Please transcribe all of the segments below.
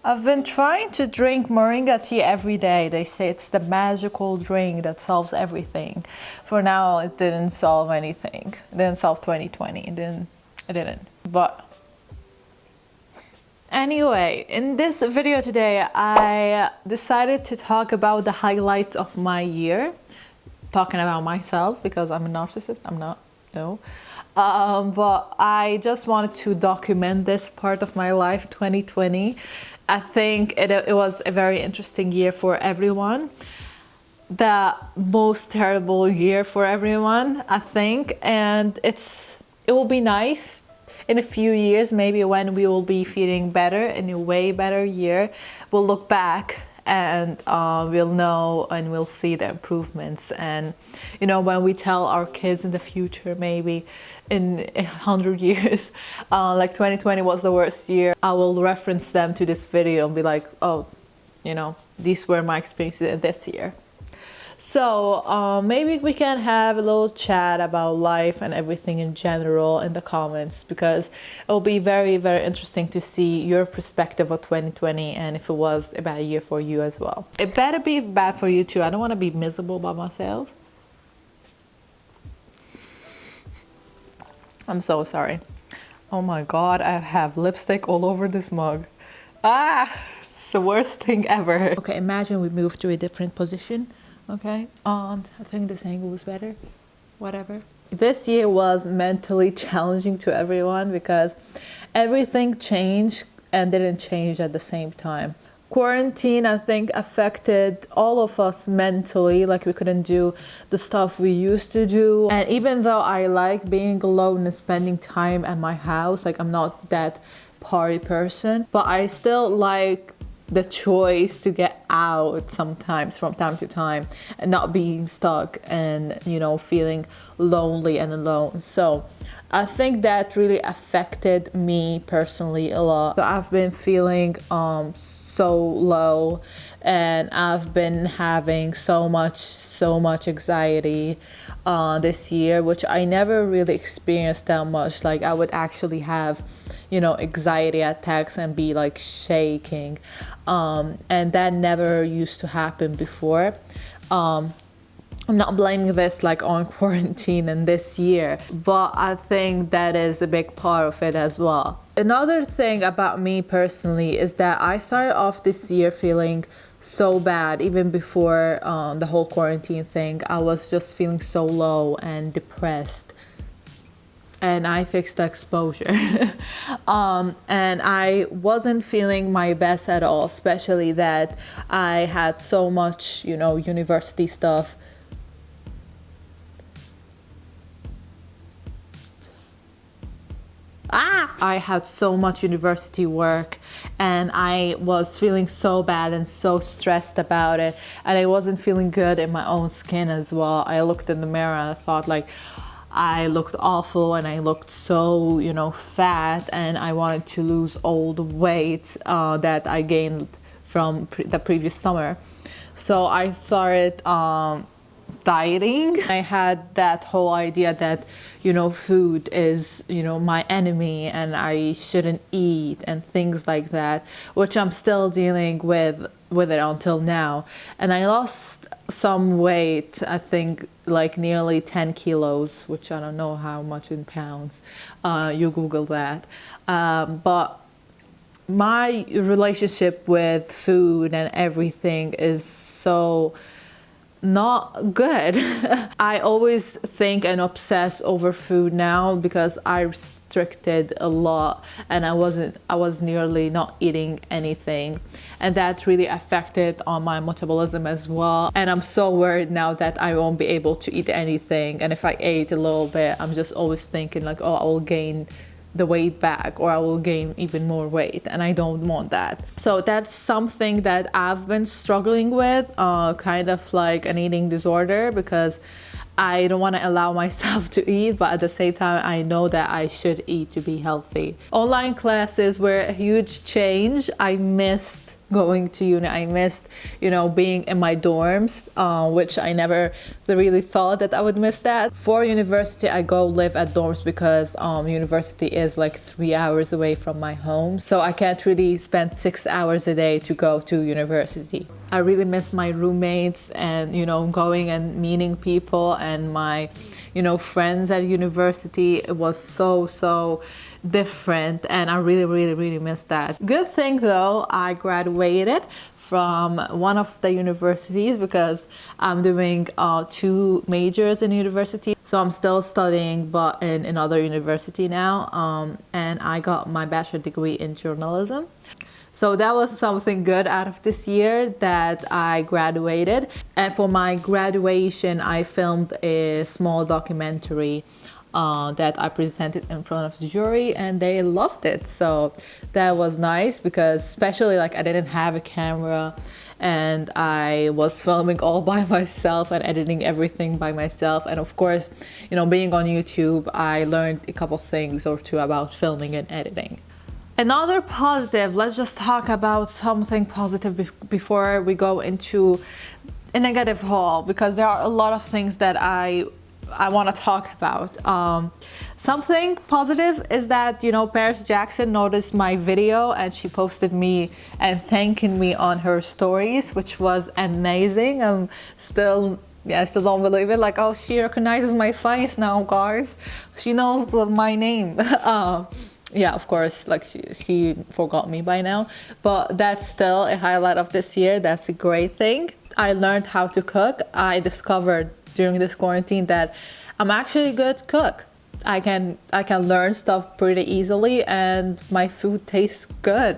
I've been trying to drink moringa tea every day. They say it's the magical drink that solves everything. For now, it didn't solve anything. It didn't solve 2020. It didn't. But anyway, in this video today, I decided to talk about the highlights of my year. Talking about myself because I'm a narcissist. I'm not. No. But I just wanted to document this part of my life, 2020. I think it was a very interesting year for everyone. The most terrible year for everyone, I think. And it will be nice in a few years, maybe when we will be feeling better, in a way better year, we'll look back and we'll know and we'll see the improvements. And you know, when we tell our kids in the future, maybe in 100 years, like 2020 was the worst year, I will reference them to this video and be like, oh, you know, these were my experiences this year. So maybe we can have a little chat about life and everything in general in the comments, because it will be very, very interesting to see your perspective of 2020 and if it was a bad year for you as well. It better be bad for you too. I don't want to be miserable by myself. I'm so sorry. Oh my god, I have lipstick all over this mug. It's the worst thing ever. Okay, imagine we move to a different position. Okay, I think this angle was better. Whatever. This year was mentally challenging to everyone because everything changed and didn't change at the same time. Quarantine, I think, affected all of us mentally. Like, we couldn't do the stuff we used to do. And even though I like being alone and spending time at my house, like, I'm not that party person, but I still like the choice to get out sometimes from time to time and not being stuck and, you know, feeling lonely and alone. So I think that really affected me personally a lot. So I've been feeling so low, and I've been having so much anxiety this year, which I never really experienced that much. Like, I would actually have, you know, anxiety attacks and be like shaking, and that never used to happen before. I'm not blaming this like on quarantine and this year, but I think that is a big part of it as well. Another thing about me personally is that I started off this year feeling so bad. Even before the whole quarantine thing, I was just feeling so low and depressed. And I fixed the exposure. And I wasn't feeling my best at all, especially that I had so much, you know, university stuff. I had so much university work and I was feeling so bad and so stressed about it, and I wasn't feeling good in my own skin as well. I looked in the mirror and I thought like I looked awful and I looked so, you know, fat, and I wanted to lose all the weight that I gained from the previous summer. So I started dieting. I had that whole idea that, you know, food is, you know, my enemy and I shouldn't eat and things like that, which I'm still dealing with it until now. And I lost some weight, I think like nearly 10 kilos, which I don't know how much in pounds. You Google that. But my relationship with food and everything is so not good. I always think and obsess over food now because I restricted a lot and I was nearly not eating anything, and that really affected on my metabolism as well. And I'm so worried now that I won't be able to eat anything, and if I ate a little bit, I'm just always thinking like, oh, I will gain the weight back or I will gain even more weight, and I don't want that. So that's something that I've been struggling with, kind of like an eating disorder, because I don't want to allow myself to eat, but at the same time I know that I should eat to be healthy. Online classes were a huge change. I missed going to uni. I missed, you know, being in my dorms, which I never really thought that I would miss that. For university, I go live at dorms because university is like 3 hours away from my home. So I can't really spend 6 hours a day to go to university. I really miss my roommates and, you know, going and meeting people and my, you know, friends at university. It was so different, and I really miss that. Good thing though, I graduated from one of the universities because I'm doing 2 majors in university. So I'm still studying but in another university now, and I got my bachelor degree in journalism. So that was something good out of this year, that I graduated. And for my graduation, I filmed a small documentary that I presented in front of the jury, and they loved it. So that was nice, because especially like I didn't have a camera and I was filming all by myself and editing everything by myself. And of course, you know, being on YouTube, I learned a couple things or two about filming and editing. Another positive, let's just talk about something positive before we go into a negative haul, because there are a lot of things that I want to talk about. Something positive is that, you know, Paris Jackson noticed my video and she posted me and thanking me on her stories, which was amazing. I still don't believe it. Like, oh, she recognizes my face now, guys. She knows my name. Yeah, of course, like she forgot me by now, but that's still a highlight of this year. That's a great thing. I learned how to cook. I discovered during this quarantine that I'm actually a good cook. I can learn stuff pretty easily, and my food tastes good.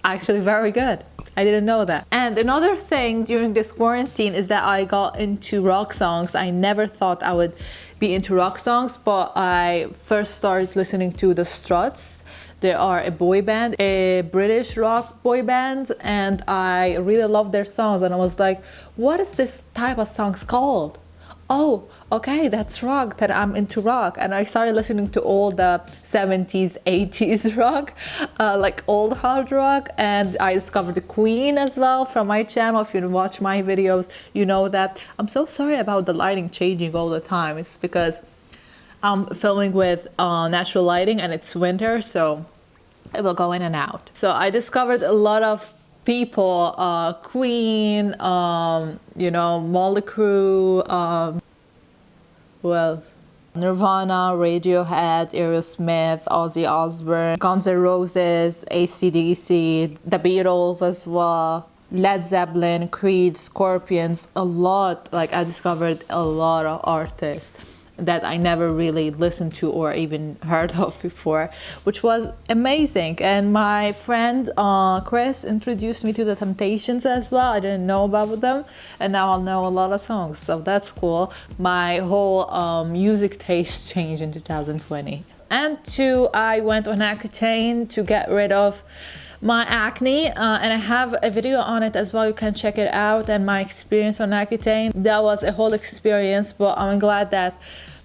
Actually very good. I didn't know that. And another thing during this quarantine is that I got into rock songs. I never thought I would be into rock songs, but I first started listening to the Struts. They are a boy band, a British rock boy band, and I really love their songs. And I was like, what is this type of songs called? Oh, okay, that's rock, that I'm into rock. And I started listening to all the 70s, 80s rock, like old hard rock. And I discovered the Queen as well from my channel. If you watch my videos, you know that. I'm so sorry about the lighting changing all the time. It's because I'm filming with natural lighting and it's winter, so it will go in and out. So I discovered a lot of people, Queen, you know, Motley Crue, who else? Nirvana, Radiohead, Aerosmith, Ozzy Osbourne, Guns N' Roses, AC/DC, the Beatles as well, Led Zeppelin, Creed, Scorpions, a lot. Like, I discovered a lot of artists that I never really listened to or even heard of before, which was amazing. And my friend Chris introduced me to the Temptations as well. I didn't know about them, and now I'll know a lot of songs, so that's cool. My whole music taste changed in 2020. And 2, I went on Accutane to get rid of my acne, and I have a video on it as well. You can check it out, and my experience on Accutane. That was a whole experience, but I'm glad that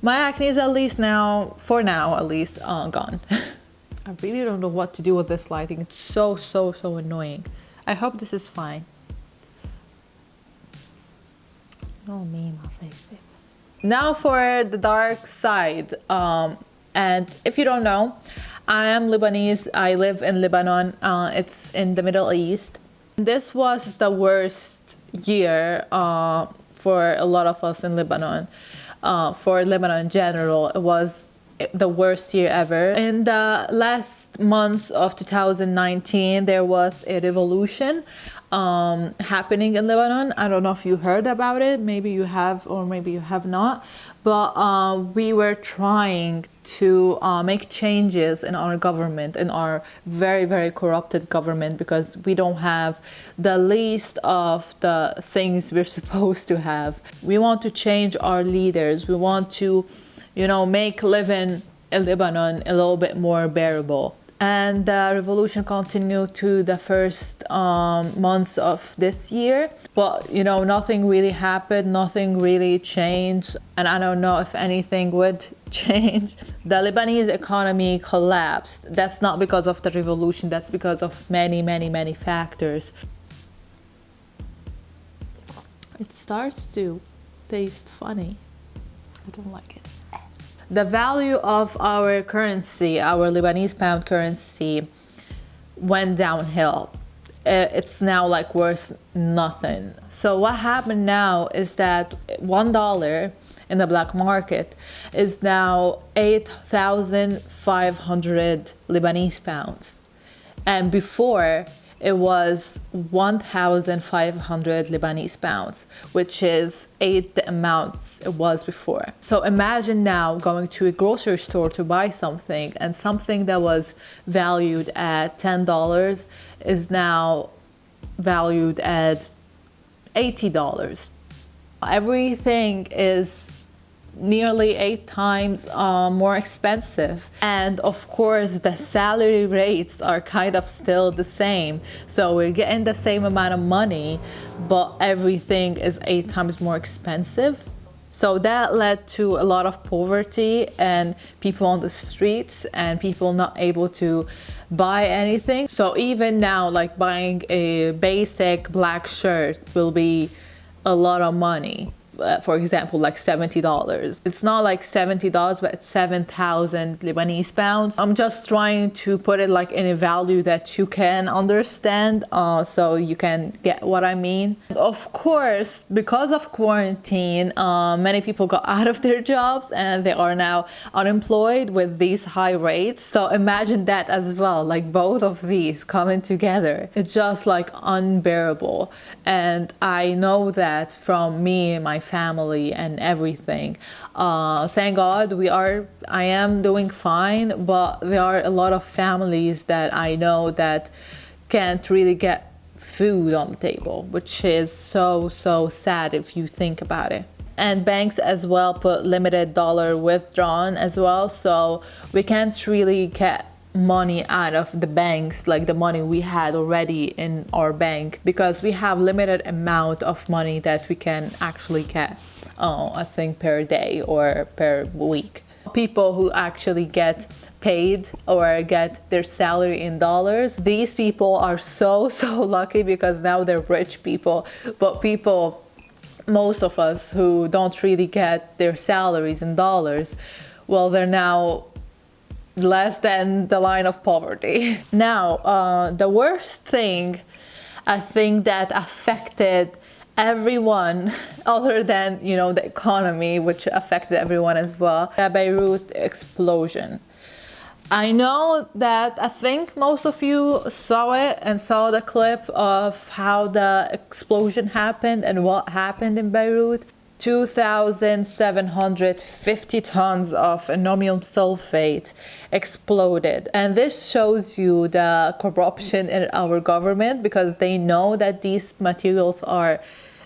my acne is at least now, for now at least, gone. I really don't know what to do with this lighting. It's so annoying. I hope this is fine. Oh me, my face, babe. Now for the dark side. And if you don't know, I am Lebanese. I live in Lebanon. It's in the Middle East. This was the worst year for a lot of us in Lebanon. For Lebanon in general, it was the worst year ever. In the last months of 2019, there was a revolution happening in Lebanon. I don't know if you heard about it. Maybe you have, or maybe you have not. But we were trying to make changes in our government, in our very corrupted government, because we don't have the least of the things we're supposed to have. We want to change our leaders. We want to, you know, make living in Lebanon a little bit more bearable. And the revolution continued to the first months of this year. But, you know, nothing really happened, nothing really changed. And I don't know if anything would change. The Lebanese economy collapsed. That's not because of the revolution, that's because of many, many, many factors. It starts to taste funny. I don't like it. The value of our currency, our Lebanese pound currency, went downhill. It's now like worth nothing. So what happened now is that $1 in the black market is now 8,500 Lebanese pounds. And before, it was 1,500 Lebanese pounds, which is 8 the amounts it was before. So imagine now going to a grocery store to buy something, and something that was valued at $10 is now valued at $80. Everything is nearly 8 times more expensive, and of course the salary rates are kind of still the same, so we're getting the same amount of money, but everything is 8 times more expensive. So that led to a lot of poverty and people on the streets and people not able to buy anything. So even now, like buying a basic black shirt will be a lot of money. For example, like $70. It's not like $70, but it's 7,000 Lebanese pounds. I'm just trying to put it like in a value that you can understand, so you can get what I mean. Of course, because of quarantine, many people got out of their jobs and they are now unemployed with these high rates. So imagine that as well, like both of these coming together. It's just like unbearable. And I know that from me, my family and everything. Thank God I am doing fine, but there are a lot of families that I know that can't really get food on the table, which is so sad if you think about it. And banks as well put limited dollar withdrawn as well, so we can't really get money out of the banks, like the money we had already in our bank, because we have limited amount of money that we can actually get, I think per day or per week. People who actually get paid or get their salary in dollars, these people are so lucky because now they're rich people. But people, most of us who don't really get their salaries in dollars, well, they're now less than the line of poverty. Now, the worst thing I think that affected everyone other than, you know, the economy, which affected everyone as well, the Beirut explosion. I know that I think most of you saw it and saw the clip of how the explosion happened and what happened in Beirut. 2,750 tons of ammonium sulfate exploded. And this shows you the corruption in our government, because they know that these materials are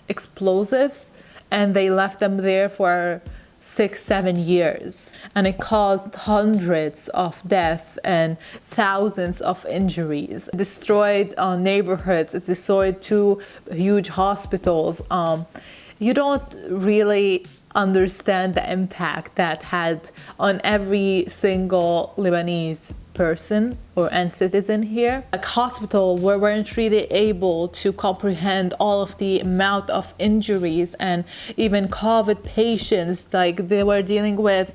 explosives and they left them there for 6-7 years. And it caused hundreds of deaths and thousands of injuries. It destroyed neighborhoods. It destroyed 2 huge hospitals. You don't really understand the impact that had on every single Lebanese person and citizen here. Like hospital, we weren't really able to comprehend all of the amount of injuries, and even COVID patients, like they were dealing with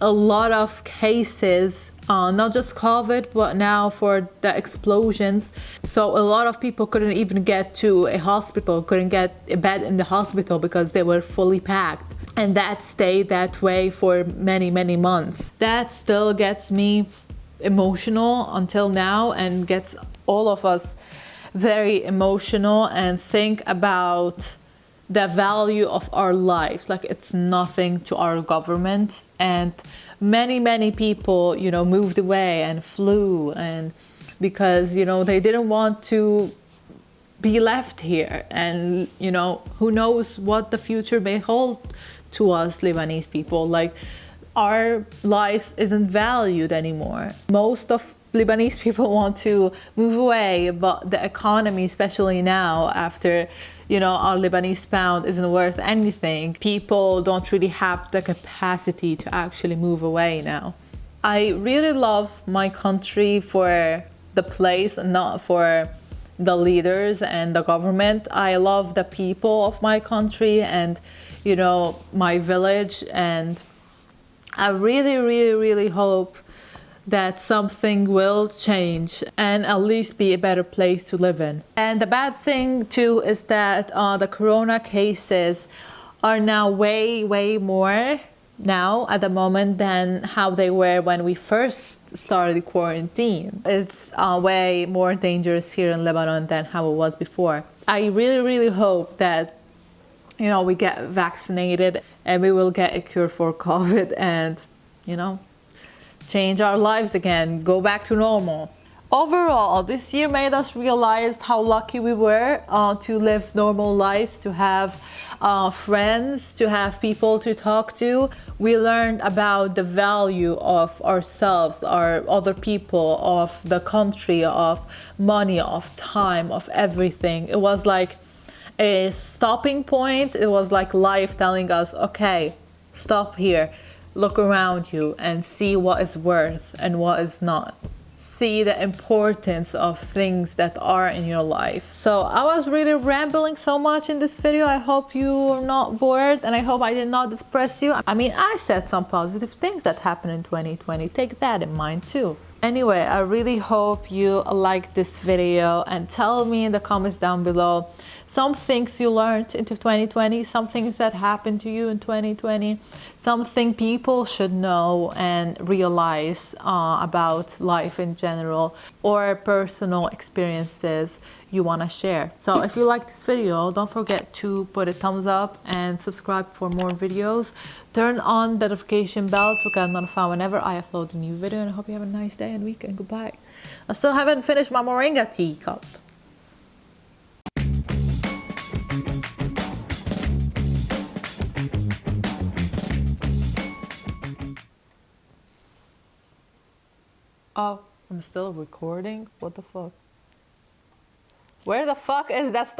a lot of cases, not just COVID, but now for the explosions. So a lot of people couldn't even get to a hospital, couldn't get a bed in the hospital because they were fully packed. And that stayed that way for many months. That still gets me emotional until now, and gets all of us very emotional, and think about the value of our lives. Like, it's nothing to our government. And many people, you know, moved away and flew, and because, you know, they didn't want to be left here. And, you know, who knows what the future may hold to us Lebanese people. Like, our lives isn't valued anymore. Most of Lebanese people want to move away, but the economy, especially now after, you know, our Lebanese pound isn't worth anything, people don't really have the capacity to actually move away now. I really love my country for the place and not for the leaders and the government. I love the people of my country and, you know, my village, and I really hope that something will change and at least be a better place to live in. And the bad thing too is that the corona cases are now way more now at the moment than how they were when we first started quarantine. It's way more dangerous here in Lebanon than how it was before. I really hope that, you know, we get vaccinated and we will get a cure for COVID and, you know, change our lives again, go back to normal. Overall, this year made us realize how lucky we were to live normal lives, to have friends, to have people to talk to. We learned about the value of ourselves, our other people, of the country, of money, of time, of everything. It was like a stopping point. It was like life telling us, okay, stop here, look around you and see what is worth and what is not. See the importance of things that are in your life. So I was really rambling so much in this video. I hope you are not bored and I hope I did not depress you. I mean, I said some positive things that happened in 2020. Take that in mind too. Anyway, I really hope you like this video and tell me in the comments down below some things you learned into 2020, some things that happened to you in 2020, something people should know and realize about life in general, or personal experiences you want to share. So if you like this video, don't forget to put a thumbs up and subscribe for more videos. Turn on the notification bell to get notified whenever I upload a new video, and I hope you have a nice day and weekend. Goodbye. I still haven't finished my moringa tea cup. Oh, I'm still recording? What the fuck? Where the fuck is that stuff?